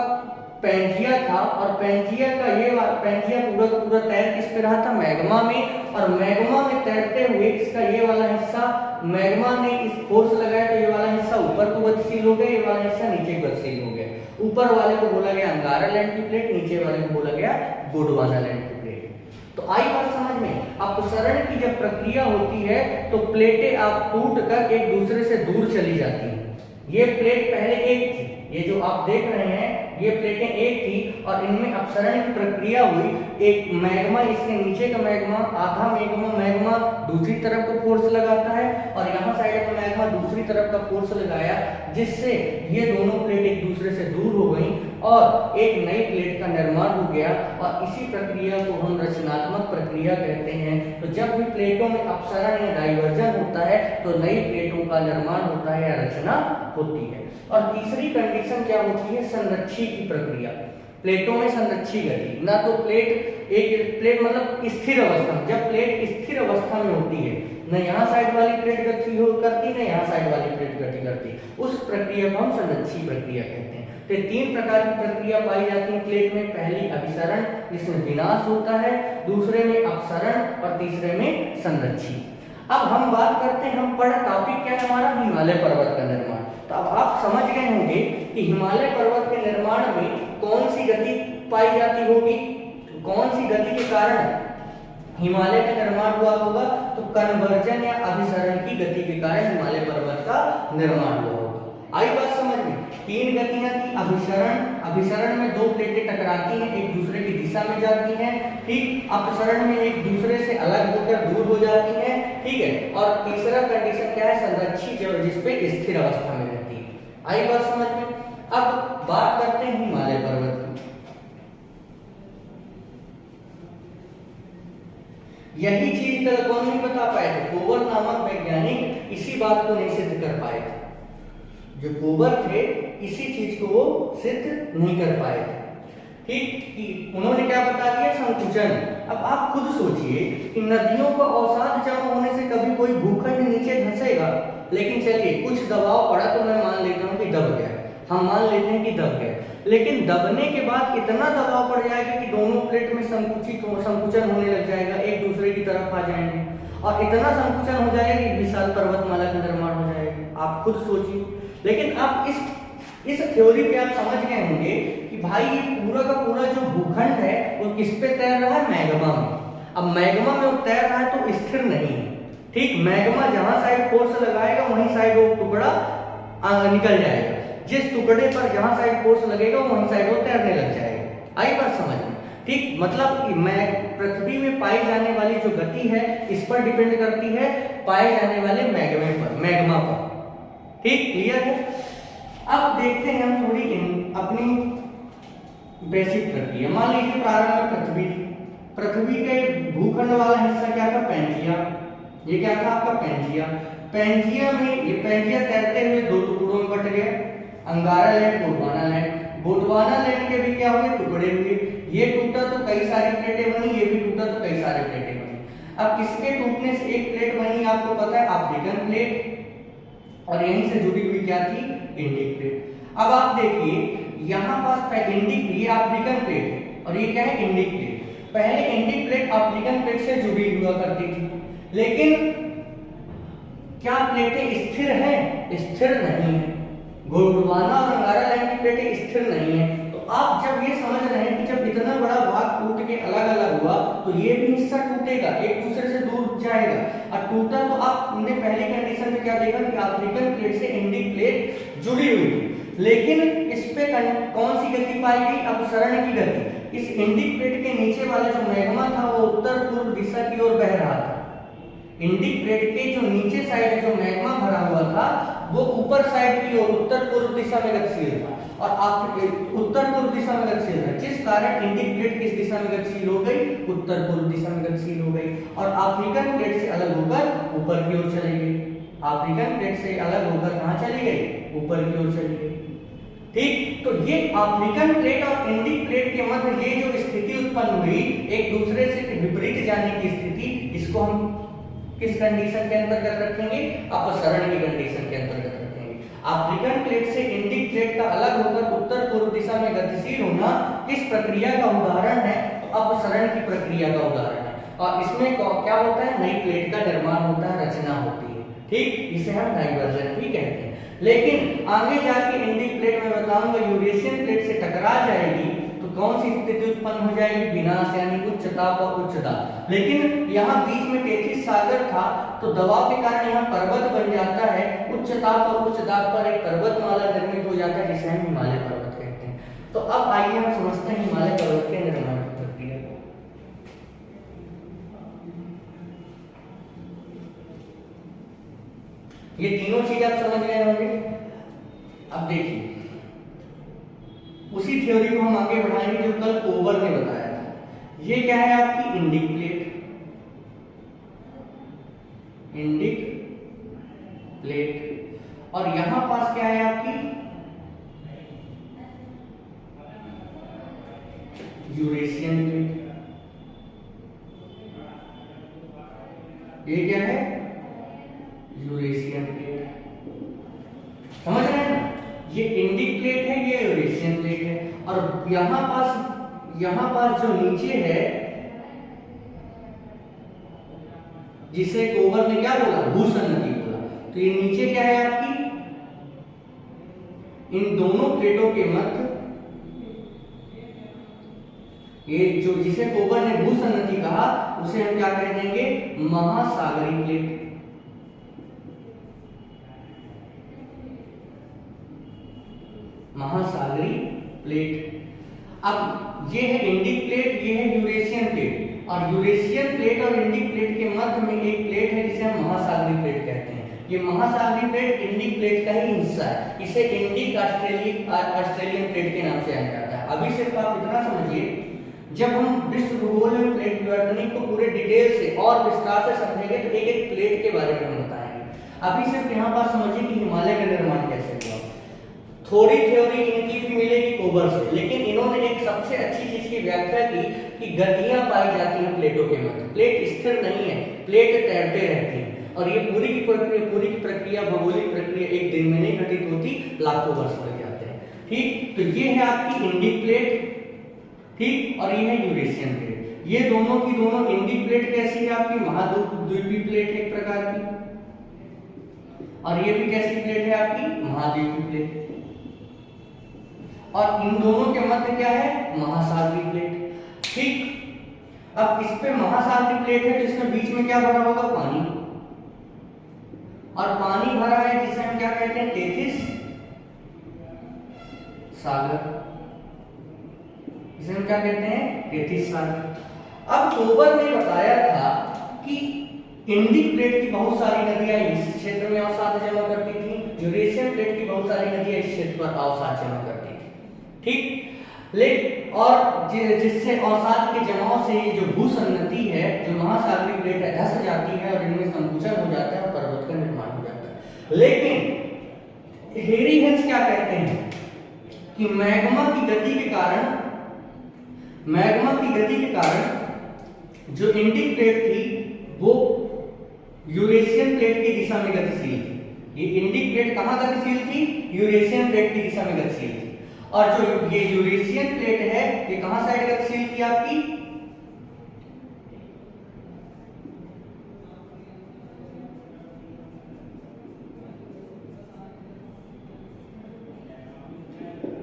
पेंजिया था और पेंजिया का ये पेंजिया पूरा तैर किस पे रहा था, मैग्मा में। और मैग्मा में तैरते हुए इसका ये वाला हिस्सा, मैग्मा ने इस फोर्स लगाया तो ये वाला हिस्सा ऊपर को गतिशील हो गया, ये वाला हिस्सा नीचे गतिशील हो गया। ऊपर वाले को बोला गया अंगारा लैंड की प्लेट, नीचे वाले को बोला गया गोंडवाना लैंड की प्लेट। तो आई बात समझ में। अपसरण की जब प्रक्रिया होती है तो प्लेटें आप टूट कर एक दूसरे से दूर चली जाती हैं। ये प्लेट पहले एक थी, ये जो आप देख रहे हैं ये प्लेटें एक थी और इनमें अपसरण की प्रक्रिया हुई। एक मैग्मा, इसके नीचे का मैग्मा, आधा मैग्मा दूसरी तरफ को फोर्स लगाता है और यहाँ साइड में मैग्मा दूसरी तरफ का फोर्स लगाया, जिससे ये दोनों प्लेट एक दूसरे से दूर हो गई और एक नई प्लेट का निर्माण हो गया। और इसी प्रक्रिया को हम रचनात्मक प्रक्रिया कहते हैं। तो जब भी प्लेटों में अपसरण या डाइवर्जन होता है तो नई प्लेटों का निर्माण होता है या रचना होती है। और तीसरी कंडीशन क्या होती है, संरक्षी की प्रक्रिया। प्लेटों में संरक्षी गति, ना तो एक प्लेट मतलब स्थिर अवस्था में, जब प्लेट स्थिर अवस्था में होती है, न यहाँ साइड वाली प्लेट गति करती, न यहाँ साइड वाली प्लेट गति करती, उस प्रक्रिया को हम संरक्षी प्रक्रिया कहते हैं। तो तीन प्रकार की प्रक्रिया पाई जाती है प्लेट में। पहली अभिसरण जिसमें विनाश होता है, दूसरे में अपसरण और तीसरे में संरक्षी। अब हम बात करते हैं, हम पढ़ा टॉपिक क्या है हमारा, हिमालय पर्वत का निर्माण। तो अब आप समझ गए होंगे कि हिमालय पर्वत के निर्माण में कौन सी गति पाई जाती होगी, कौन सी गति के कारण हिमालय का निर्माण हुआ होगा। तो कन्वर्जन या अभिसरण की गति के कारण हिमालय पर्वत का निर्माण हुआ होगा। आई बात समझ में। तीन गतियां थी, अभिसरण में दो प्लेटें टकराती हैं, एक दूसरे की दिशा में जाती हैं। ठीक। अपसरण में एक दूसरे से अलग होकर दूर हो जाती हैं। ठीक है। और तीसरा कंडीशन क्या है, संरक्षी, जिसपे स्थिर अवस्था में रहती है। आई बात समझ में। यही चीज कौन नहीं बता पाए थे? कोबर नामक वैज्ञानिक इसी बात को नहीं सिद्ध कर पाए थे। जो कोबर थे इसी चीज को वो सिद्ध नहीं कर पाए थे। ठीक कि उन्होंने क्या बता दिया? संकुचन। अब आप खुद सोचिए कि नदियों का अवसाद जमा होने से कभी कोई भूखंड नीचे धंसेगा, लेकिन चलिए कुछ दबाव पड़ा तो मैं मान लेता हूँ कि दब गया, हम मान लेते हैं कि दब गया, लेकिन दबने के बाद इतना दबाव पड़ जाएगा कि दोनों प्लेट में संकुचन होने लग जाएगा, एक दूसरे की तरफ आ जाएंगे और इतना संकुचन हो जाएगा कि विशाल पर्वतमाला का निर्माण हो जाएगा। आप खुद सोचिए। लेकिन आप इस थ्योरी पे आप समझ गए होंगे कि भाई ये पूरा का पूरा जो भूखंड है वो किस पे तैर रहा है? मैग्मा में। अब मैग्मा में वो तैर रहा है तो स्थिर नहीं है। ठीक, मैग्मा जहां साइड फोर्स लगाएगा वहीं साइड वो टुकड़ा निकल जाएगा, जिस टुकड़े पर जहां साइड फोर्स लगेगा वहीं साइड वो तैरने लग जाएगा। आई बात समझ में? ठीक, मतलब मैं पृथ्वी में पाई जाने वाली जो गति है इस पर डिपेंड करती है पाए जाने वाले मैग्मा पर। ठीक, क्लियर है? अब देखते हैं हम थोड़ी अपनी बेसिक प्रक्रिया। मान लीजिए प्रारंभ में पृथ्वी थी। पृथ्वी के भूखंड वाला हिस्सा क्या था? पैंजिया। ये क्या था आपका? पैंजिया। पैंजिया में ये पैंजिया तैरते हुए दो टुकड़ों में बट गया, अंगारा land, Gondwana land. Gondwana land के भी क्या हुए? टुकड़े हुए। ये टूटा तो कई सारी प्लेटें बनी, ये भी टूटा तो कई सारी प्लेटें बनी। अब किसके टूटने से एक प्लेट बनी आपको पता है? अफ्रीकन प्लेट, और यहीं से जुड़ी हुई क्या थी? Indic plate. अब आप देखिए यहाँ पास इंडिक, ये अफ्रीकन प्लेट है और ये क्या है? Indic plate. पहले इंडिक प्लेट अफ्रीकन प्लेट से जुड़ी हुआ करती थी, लेकिन क्या प्लेटें स्थिर हैं? स्थिर नहीं है। गोंडवाना और अंगारा लैंड की प्लेटें स्थिर नहीं है। तो आप जब ये समझ रहे हैं कि जब इतना बड़ा भाग टूट के अलग अलग हुआ तो ये भी हिस्सा टूटेगा, एक दूसरे से दूर जाएगा, और टूटा तो आपने पहली कंडीशन में क्या देखा कि अफ्रीकन प्लेट से इंडिक प्लेट जुड़ी हुई थी, लेकिन इस पे कौन सी गति पाई गई? अपसरण की गति। इस इंडिक प्लेट के नीचे वाला जो मैग्मा था वो उत्तर पूर्व दिशा की ओर बह रहा था। इंडिक प्लेट के जो नीचे साइड जो मैग्मा भरा हुआ था वो ऊपर साइड की ओर उत्तर पूर्व दिशा में गतिशील था, और उत्तर पूर्व दिशा में गतिशील था, जिस कारण इंडिक प्लेट किस दिशा में गतिशील हो गई? उत्तर पूर्व दिशा में गतिशील हो गई, और अफ्रीकन प्लेट से अलग होकर ऊपर की ओर चली गई। अफ्रीकन प्लेट से अलग होकर कहां चली गई? ऊपर की ओर चली गई। ठीक, तो ये अफ्रीकन प्लेट और इंडिक प्लेट के मध्य ये जो स्थिति उत्पन्न हुई, एक दूसरे से विपरीत जाने की स्थिति, इसको हम किस कंडीशन के अंतर्गत रखेंगे? अपसरण की कंडीशन के अंतर्गत रखेंगे। अफ्रीकन प्लेट से इंडिक प्लेट का अलग होकर उत्तर पूर्व दिशा में गतिशील होना किस प्रक्रिया का उदाहरण है? तो अपसरण की प्रक्रिया का उदाहरण है, और इसमें क्या होता है? नई प्लेट का निर्माण होता है, रचना होती है। ठीक, इसे हम डाइवर्जन भी कहते हैं। लेकिन आगे जाके इंडिक प्लेट में बताऊंगा यूरेशियन प्लेट से टकरा जाएगी तो कौन सी स्थिति उत्पन्न हो जाएगी? विनाश, यानी उच्च ताप और उच्च दाब। लेकिन यहाँ बीच में तेथिस सागर था तो दबाव के कारण यहाँ पर्वत बन जाता है, उच्च ताप और उच्च दाब पर एक पर्वतमाला निर्मित हो जाता है जिसे हम हिमालय पर्वत कहते हैं। तो अब आइए हम समझते हैं हिमालय पर्वत के निर्माण की प्रक्रिया को। ये तीनों चीज आप समझ गए होंगे। अब देखिए उसी थ्योरी को हम आगे बढ़ाएंगे जो कल कोबर ने बताया था। ये क्या है आपकी? Indic plate. इंडिक प्लेट, और यहां पास क्या है आपकी? Eurasian plate. ये क्या है? Eurasian plate. समझ रहे हैं ना? ये इंडिक प्लेट है, ये यूरेशियन प्लेट है, और यहां पास जो नीचे है जिसे कोबर ने क्या बोला? भूसन्नति बोला। तो ये नीचे क्या है आपकी? इन दोनों प्लेटों के मध्य ये जो जिसे कोबर ने भूसन्नति कहा उसे हम क्या कह देंगे? महासागरीय प्लेट। महासागरीय प्लेट। अब ये है इंडिक प्लेट, ये है यूरेशियन प्लेट, और यूरेशियन प्लेट और इंडिक प्लेट के मध्य में एक प्लेट है जिसे हम महासागरीय प्लेट कहते हैं। ये महासागरीय प्लेट इंडिक प्लेट का ही हिस्सा है, इसे इंडिक ऑस्ट्रेलियन प्लेट के नाम से जाना जाता है। अभी सिर्फ आप इतना समझिए, जब हम विश्व भूगोल में प्लेट विवर्तनिक को पूरे डिटेल से और विस्तार से समझेंगे तो एक एक प्लेट के बारे में हम बताएंगे। अभी सिर्फ यहाँ पर समझिए कि हिमालय का निर्माण कैसे हुआ। थोड़ी थ्योरी इनकी भी मिलेगी कोबर से, लेकिन इन्होंने एक सबसे अच्छी चीज की व्याख्या की कि गतियां पाई जाती हैं प्लेटों के मध्य। प्लेट स्थिर नहीं है, प्लेट तैरते रहती हैं, और ये पूरी की प्रक्रिया भौगोलिक प्रक्रिया एक दिन में नहीं घटित होती, लाखों वर्ष लग जाते हैं। ठीक, तो ये है आपकी इंडिक प्लेट, ठीक, और ये है यूरेशियन प्लेट। ये दोनों की दोनों इंडिक प्लेट कैसी है आपकी, महाद्वीपीय प्लेट है एक प्रकार की, और ये भी कैसी प्लेट है आपकी, महाद्वीपीय प्लेट। और इन दोनों के मध्य क्या है, महासागरीय प्लेट। ठीक, अब इस पे महासागरीय प्लेट है तो इसमें बीच में क्या भरा होगा, पानी, और पानी भरा है जिसे हम क्या कहते हैं, तेथिस सागर, इसे हम क्या कहते हैं, तेथिस सागर। अब कोबर ने बताया था कि इंडिक प्लेट की बहुत सारी नदियां इस क्षेत्र में अवसाद जमा करती थी, यूरेशियन प्लेट की बहुत सारी नदियां इस क्षेत्र पर अवसाद जमा करती थी। ठीक, लेकिन और जिससे अवसाद के जमाव से ये जो भूसन्नति है, जो महासागरीय प्लेट है, धंस जाती है और इनमें संकुचन हो जाता है और पर्वत का निर्माण हो जाता है। लेकिन हेरी हेंस क्या कहते हैं कि मैग्मा की गति के कारण जो इंडिक प्लेट थी वो यूरेशियन प्लेट की दिशा में गतिशील थी। ये इंडिक प्लेट कहां गतिशील थी, यूरेशियन प्लेट की दिशा में गतिशील थी। और जो ये यूरेशियन प्लेट है ये कहां साइड गतिशील थी आपकी,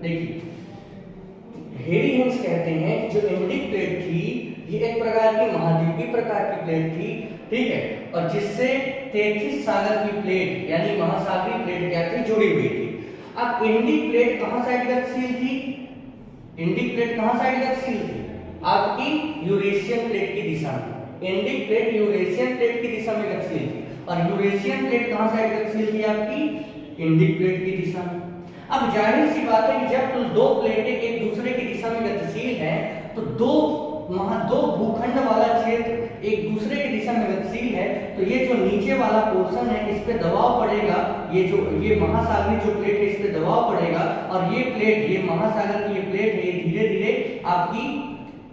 देखिए हेरी हेंस कहते हैं जो इंडिक प्लेट थी ये एक प्रकार की महाद्वीपीय प्रकार की प्लेट थी, ठीक है, और जिससे तेथिस सागर की प्लेट यानी महासागरीय प्लेट क्या थी, जुड़ी हुई थी। अब इंडिक प्लेट कहां साइड गतिशील थी, इंडिक प्लेट कहां साइड गतिशील थी, आपकी यूरेशियन प्लेट की दिशा में। इंडिक प्लेट यूरेशियन प्लेट की दिशा में गतिशील थी, और यूरेशियन प्लेट कहां साइड गतिशील थी आपकी, इंडिक प्लेट की दिशा में। अब जाहिर सी बात है कि जब दो प्लेटें एक दूसरे की दिशा में गतिशील हैं तो दो भूखंड वाला क्षेत्र एक दूसरे की दिशा में गतिशील है, तो ये जो नीचे वाला पोर्शन है इस पे दबाव पड़ेगा, ये महासागरीय जो प्लेट है इस पे दबाव पड़ेगा, और ये प्लेट, ये महासागर की ये प्लेट है, ये धीरे धीरे आपकी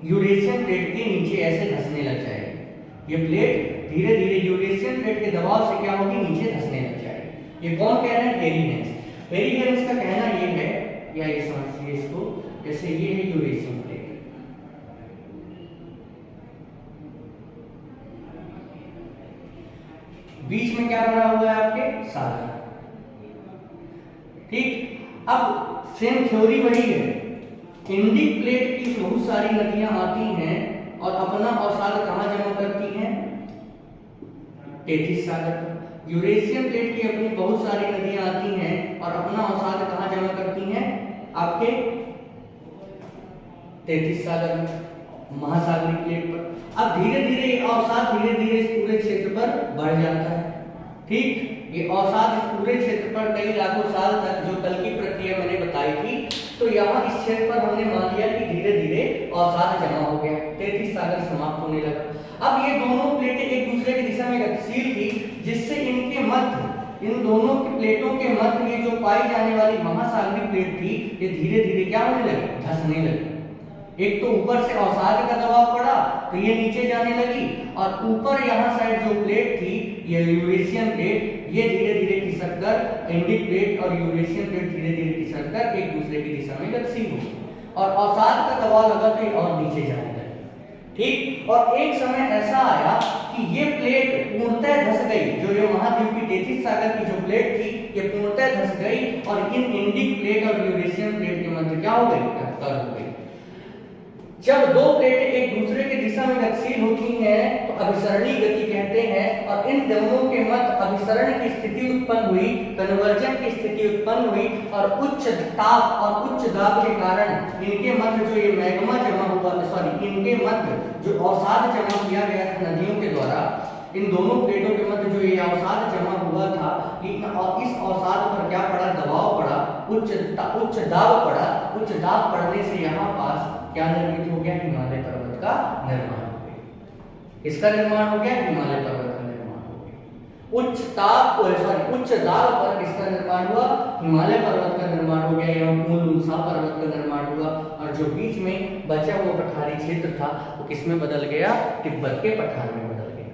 यूरेशियन प्लेट के नीचे ऐसे धंसने लग जाएगी। ये प्लेट धीरे धीरे यूरेशियन प्लेट के दबाव से क्या होगी, नीचे धंसने लग जाएगी। ये कौन कह रहे हैं, हेरी हेंस। हेरी हेंस का कहना ये है, या ये समझिए इसको, जैसे ये है यूरेशियन प्लेट, बीच में क्या बना हुआ है आपके, सागर, ठीक। अब सेम थ्योरी वही है, इंडिक प्लेट की बहुत सारी नदियां आती हैं और अपना अवसाद कहां जमा करती हैं, तेथिस सागर। यूरेशियन प्लेट की अपनी बहुत सारी नदियां आती हैं और अपना अवसाद कहां जमा करती हैं, आपके तेथिस सागर में, महासागरीय प्लेट पर। अब धीरे धीरे अवसाद धीरे धीरे इस पूरे क्षेत्र पर बढ़ जाता है, ठीक। ये अवसाद इस पूरे क्षेत्र पर कई लाखों साल तक, जो कल की प्रक्रिया मैंने बताई थी, तो यहाँ इस क्षेत्र पर हमने मान लिया कि धीरे धीरे अवसाद जमा हो गया, तेथिस सागर समाप्त होने लगा। अब ये दोनों प्लेटें एक दूसरे की दिशा में गतिशील थी, जिससे इनके मध्य, इन दोनों की प्लेटों के मध्य ये जो पाई जाने वाली महासागरीय प्लेट थी, ये धीरे धीरे क्या होने लगी, धंसने लगी। एक तो ऊपर से अवसाद का दबाव पड़ा तो ये नीचे जाने लगी, और ऊपर यहाँ साइड जो प्लेट थी, ये यूरेशियन प्लेट, ये धीरे धीरे खिसक कर, इंडिक प्लेट और यूरेशियन प्लेट धीरे धीरे खिसक कर एक दूसरे की दिशा में गतिशील हो, और अवसाद का दबाव लगा तो और नीचे जाने लगी, ठीक। और एक समय ऐसा आया कि ये प्लेट पूर्णतः धंस गई, जो ये महाद्वीपीय तेथिस सागर की जो प्लेट थी ये पूर्णतः धंस गई, और इन इंडिक प्लेट और यूरेशियन प्लेट के मध्य क्या हो गई, टक्कर हो गई। जब दो प्लेटें एक दूसरे की दिशा में गतिशील होती हैं तो अभिसरणीय गति कहते हैं, और इन दोनों के मध्य अभिसरण की स्थिति उत्पन्न हुई, कन्वर्जन की स्थिति उत्पन्न हुई, और उच्च ताप और उच्च दाब के कारण इनके मध्य जो ये मैग्मा जमा हुआ, इनके मध्य जो अवसाद जमा किया गया था नदियों के द्वारा, इन दोनों प्लेटों के मध्य जो ये अवसाद जमा हुआ था, और इस अवसाद पर क्या पड़ा, दबाव पड़ा, उच्च दाब पड़ा। उच्च दाब पड़ने से यहाँ पास क्या निर्मित हो गया? हिमालय पर्वत का निर्माण हो गया। किसका निर्माण हो गया? हिमालय पर्वत का निर्माण हो गया। उच्च दाब पर किसका निर्माण हुआ? हिमालय पर्वत का निर्माण हो गया, एवं कुन-लून-सा पर्वत का निर्माण हुआ। और जो बीच में बचा हुआ पठारी क्षेत्र था वो किसमें बदल गया? तिब्बत के पठार में बदल गया।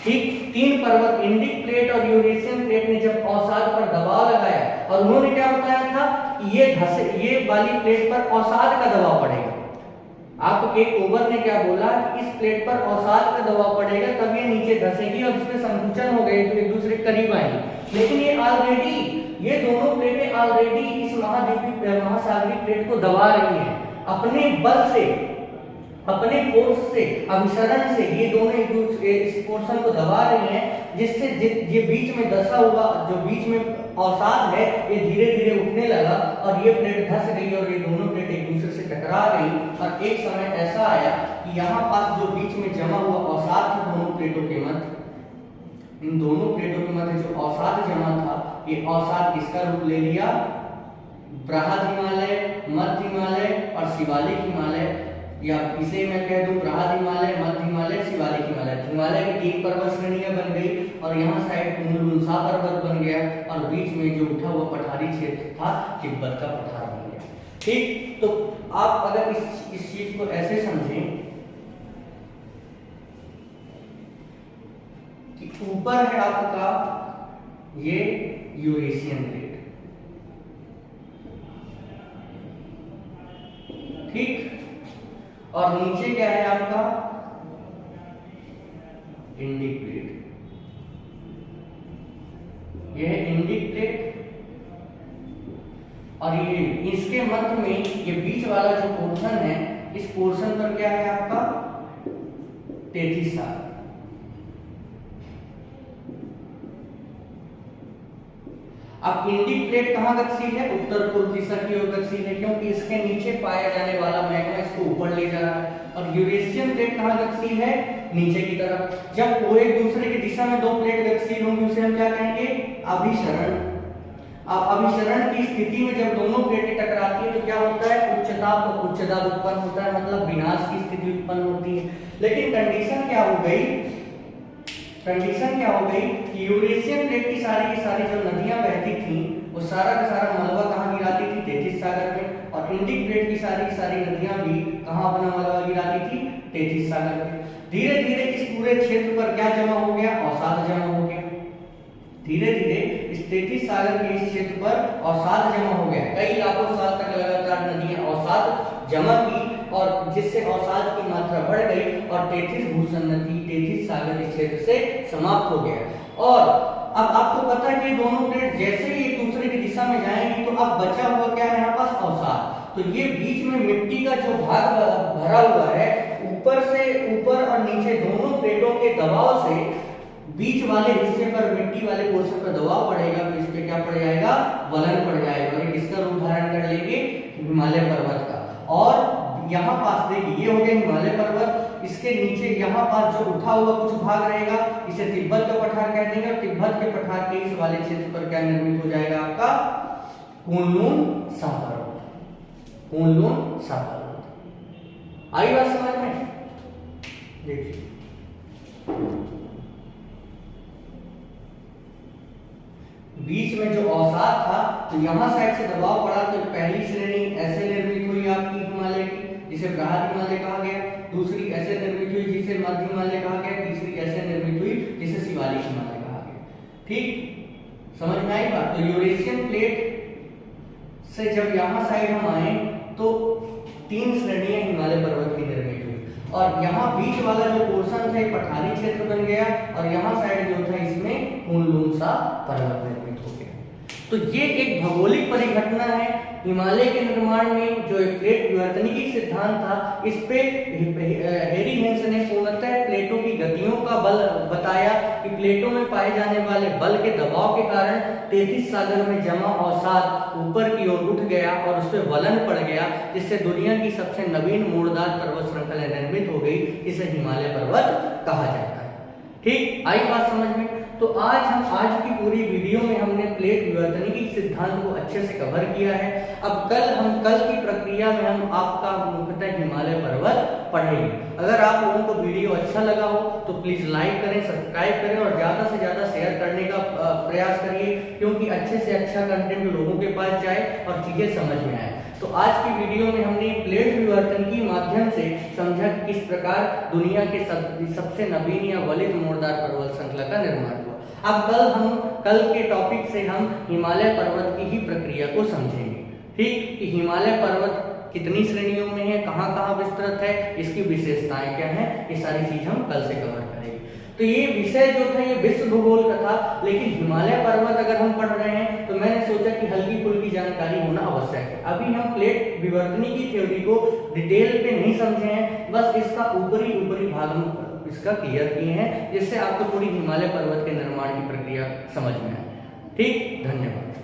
ठीक, तीन पर्वत इंडिक प्लेट और यूरेशियन प्लेट ने जब अवसाद पर दबाव लगाया, और उन्होंने क्या बताया था कि ये वाली प्लेट पर अवसाद का दबाव पड़ेगा। आपके ओबर ने क्या बोला कि इस प्लेट पर अवसाद का दबाव पड़ेगा, तब ये नीचे धंसेगी और इसमें संकुचन हो गई तो एक दूसरे के करीब आएंगी। लेकिन ये दोनों प्लेटें ऑलरेडी इस महासागरीय प्लेट को दबा रही हैं अपने बल से, अपने फोर्स से, अभिसरण से। ये दोनों एक दूसरे इस पोर्शन को दबा रही हैं, जिससे ये बीच में धंसा हुआ जो बीच में अवसाद है ये धीरे धीरे उठने लगा और ये प्लेट धंस गई और ये दोनों प्लेट एक दूसरे से टकरा गई। और एक समय ऐसा आया कि यहाँ पास जो बीच में जमा हुआ अवसाद था दोनों प्लेटों के मध्य, इन दोनों प्लेटों के मध्य जो अवसाद जमा था, ये अवसाद किसका रूप ले लिया? बृहद हिमालय, मध्य हिमालय और शिवालिक हिमालय, या इसे मैं कह दूं बृहद हिमालय, मध्य हिमालय, शिवालिक हिमालय। हिमालय की 3 पर्वत श्रेणियां बन गई और यहाँ साइड कुन-लून-सा पर्वत बन गया और बीच में जो उठा हुआ पठारी क्षेत्र था तिब्बत का पठार बन गया। ठीक, तो आप अगर इस चीज को ऐसे समझें कि ऊपर है आपका ये यूरेशियन प्लेट, ठीक, और नीचे क्या है आपका? Indic plate. यह है इंडिक प्लेट और ये इसके मध्य में ये बीच वाला जो पोर्शन है, इस पोर्शन पर क्या है आपका? तेथिस। अब इंडिक प्लेट कहाँ गतिशील है? उत्तर पूर्व दिशा की ओर गतिशील है, क्योंकि इसके नीचे पाया जाने वाला मैग्मा इसको ऊपर ले जा रहा है। और यूरेशियन प्लेट कहाँ गतिशील है? नीचे की तरफ। जब वो एक दूसरे की दिशा में दो प्लेट गतिशील होंगी उसे हम क्या कहेंगे? अभिसरण। अब अभिसरण की स्थिति में जब दोनों प्लेटें टकराती है तो क्या होता है? उच्च दाब उत्पन्न होता है, मतलब विनाश की स्थिति उत्पन्न होती है। लेकिन कंडीशन क्या हो गई कि यूरेशियन प्लेट की सारी जो नदियां बहती थी वो सारा का सारा मलबा कहाँ गिराती थी? तेथिस सागर में। और इंडिक प्लेट की सारी नदियां भी कहाँ अपना मलबा गिराती थी? तेथिस सागर में। धीरे धीरे इस पूरे क्षेत्र पर क्या जमा हो गया? अवसाद जमा हो गया। धीरे धीरे इस तेथिस सागर के इस क्षेत्र पर अवसाद जमा हो गया। कई लाखों साल तक लगातार नदियां अवसाद जमा की और जिससे अवसाद की मात्रा बढ़ गई और तेथिस भूषण नदी, तेथिस सागर इस क्षेत्र से समाप्त हो गया। और अब आपको पता है कि दोनों प्लेट जैसे ही एक दूसरे की दिशा में जाएंगी तो अब बचा हुआ क्या है यहाँ पास? अवसाद। तो ये बीच में मिट्टी का जो भाग भरा हुआ है, ऊपर और नीचे दोनों प्लेटों के दबाव से बीच वाले हिस्से पर, मिट्टी वाले पोर्शन पर दबाव पड़ेगा तो इस पे क्या पड़ जाएगा? वलन पड़ जाएगा और किसका रूप धारण कर लेंगे? हिमालय पर्वत का। और यहाँ पास देखिए ये हो गया हिमालय पर्वत, इसके नीचे यहाँ पास जो उठा हुआ कुछ भाग रहेगा इसे तिब्बत का पठार कह देंगे और तिब्बत के पठार के इस वाले क्षेत्र पर क्या निर्मित हो जाएगा? आपका कुन-लून-सा पर्वत। कुन-लून-सा पर्वत। आई बात समझ में? देखिए बीच में जो अवसाद था तो यहाँ साइड से दबाव पड़ा तो पहली श्रेणी ऐसे निर्मित हुई आपकी हिमालय की, जिसे बृहद हिमालय कहा गया। दूसरी ऐसे निर्मित हुई जिसे मध्य हिमालय कहा गया। तीसरी ऐसे निर्मित हुई जिसे शिवालिक हिमालय कहा गया। ठीक, समझ में आई बात? तो यूरेशियन प्लेट से जब यहाँ साइड हम आए तो 3 श्रेणियां हिमालय पर्वत की निर्मित हुई और यहाँ बीच वाला जो पोर्शन था पठारी क्षेत्र बन गया और यहाँ साइड जो था इसमें कुन-लून-सा पर्वत निर्मित हो गया। तो ये एक भौगोलिक परिघटना है। हिमालय के निर्माण में जो एक प्लेट विवर्तनिकी सिद्धांत था, इस पे हेरी हेंस ने पूर्णतः प्लेटों की गतियों का बल बताया कि प्लेटों में पाए जाने वाले बल के दबाव के कारण तेथिस सागर में जमा अवसाद ऊपर की ओर उठ गया और उस पर वलन पड़ गया, जिससे दुनिया की सबसे नवीन मोड़दार पर्वत श्रृंखला निर्मित हो गई, इसे हिमालय पर्वत कहा जाता है। ठीक, आई बात समझ में? तो आज की पूरी वीडियो में हमने प्लेट विवर्तनिकी सिद्धांत को अच्छे से कवर किया है। अब कल की प्रक्रिया प्रक्रिया में हम आपका मुख्यतः हिमालय पर्वत पढ़ेंगे। अगर आप लोगों को वीडियो अच्छा लगा हो तो प्लीज लाइक करें, सब्सक्राइब करें और ज्यादा से ज्यादा शेयर करने का प्रयास करिए, क्योंकि अच्छे से अच्छा कंटेंट लोगों के पास जाए और चीजें समझ में आए। तो आज की वीडियो में हमने प्लेट विवर्तन के माध्यम से समझा किस प्रकार दुनिया के सबसे नवीन या वलित मोड़दार पर्वत श्रृंखला का निर्माण हुआ। अब कल के टॉपिक से हम हिमालय पर्वत की ही प्रक्रिया को समझेंगे। ठीक कि हिमालय पर्वत कितनी श्रेणियों में है, कहाँ कहाँ विस्तृत है, इसकी विशेषताएं क्या हैं, ये सारी चीज हम कल से कवर करेंगे। तो ये विषय जो था ये विश्व भूगोल का था, लेकिन हिमालय पर्वत अगर हम पढ़ रहे हैं तो मैंने सोचा कि हल्की फुल्की जानकारी होना आवश्यक है। अभी हम प्लेट विवर्तनी की थ्योरी को डिटेल पे नहीं समझे हैं, बस इसका ऊपरी भाग हम इसका क्लियर किए हैं, जिससे आपको पूरी हिमालय पर्वत के निर्माण की प्रक्रिया समझ में आए। ठीक, धन्यवाद।